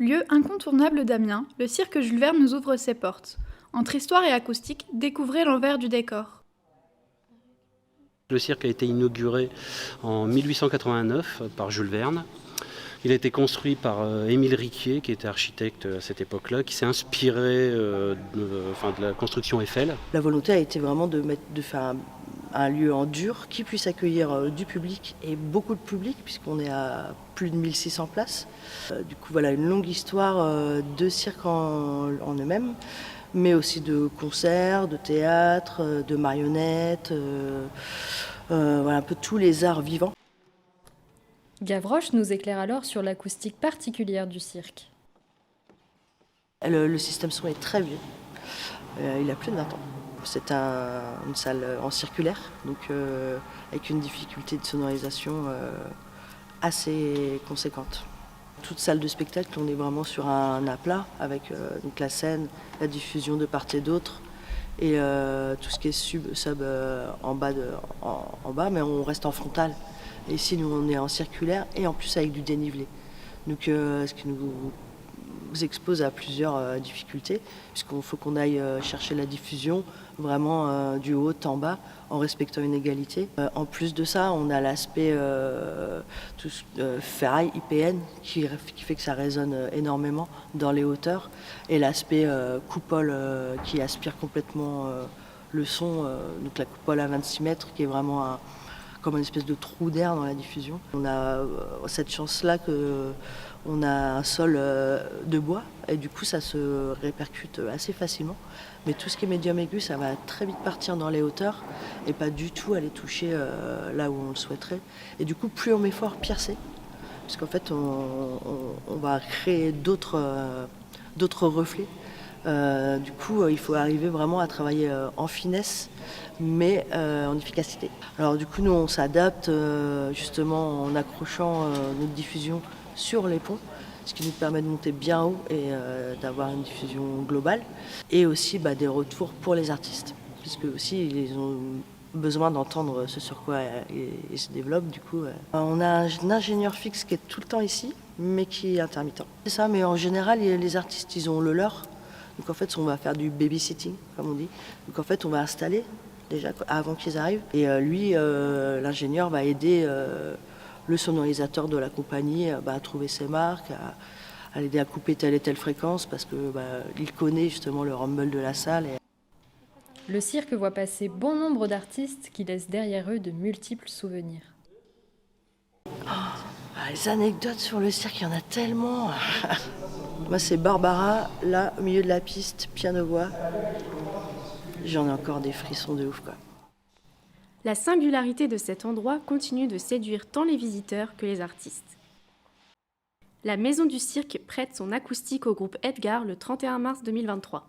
Lieu incontournable d'Amiens, le cirque Jules Verne nous ouvre ses portes. Entre histoire et acoustique, découvrez l'envers du décor. Le cirque a été inauguré en 1889 par Jules Verne. Il a été construit par Émile Riquier, qui était architecte à cette époque-là, qui s'est inspiré de la construction Eiffel. La volonté a été vraiment de faire un lieu en dur qui puisse accueillir du public et beaucoup de public puisqu'on est à plus de 1600 places. Du coup voilà une longue histoire de cirque en eux-mêmes, mais aussi de concerts, de théâtre, de marionnettes, voilà un peu tous les arts vivants. Gavroche nous éclaire alors sur l'acoustique particulière du cirque. Le système son est très vieux, il a plus de 20 ans. C'est une salle en circulaire, donc avec une difficulté de sonorisation assez conséquente. Toute salle de spectacle, on est vraiment sur un aplat avec donc la scène, la diffusion de part et d'autre et tout ce qui est sub en bas, mais on reste en frontal. Et ici, nous, on est en circulaire et en plus avec du dénivelé. Donc, ce qui nous expose à plusieurs difficultés, puisqu'il faut qu'on aille chercher la diffusion vraiment du haut en bas en respectant une égalité. En plus de ça, on a l'aspect ferraille IPN qui fait que ça résonne énormément dans les hauteurs et l'aspect coupole qui aspire complètement le son, donc la coupole à 26 mètres qui est vraiment comme une espèce de trou d'air dans la diffusion. On a cette chance-là qu'on a un sol de bois et du coup ça se répercute assez facilement. Mais tout ce qui est médium aigu, ça va très vite partir dans les hauteurs et pas du tout aller toucher là où on le souhaiterait. Et du coup, plus on met fort, pire c'est. Parce qu'en fait, on va créer d'autres reflets. Du coup, il faut arriver vraiment à travailler en finesse, mais en efficacité. Alors du coup, nous, on s'adapte justement en accrochant notre diffusion sur les ponts, ce qui nous permet de monter bien haut et d'avoir une diffusion globale. Et aussi des retours pour les artistes, puisque aussi ils ont besoin d'entendre ce sur quoi ils se développent. Du coup, on a un ingénieur fixe qui est tout le temps ici, mais qui est intermittent. C'est ça, mais en général, les artistes, ils ont le leur. Donc en fait, on va faire du babysitting, comme on dit. Donc en fait, on va installer déjà avant qu'ils arrivent. Et lui, l'ingénieur, va aider le sonorisateur de la compagnie à trouver ses marques, à l'aider à couper telle et telle fréquence, parce qu'il connaît justement le rumble de la salle. Le cirque voit passer bon nombre d'artistes qui laissent derrière eux de multiples souvenirs. Les anecdotes sur le cirque, il y en a tellement. Moi, c'est Barbara, là, au milieu de la piste, piano-voix. J'en ai encore des frissons de ouf, quoi. La singularité de cet endroit continue de séduire tant les visiteurs que les artistes. La Maison du Cirque prête son acoustique au groupe Edgar le 31 mars 2023.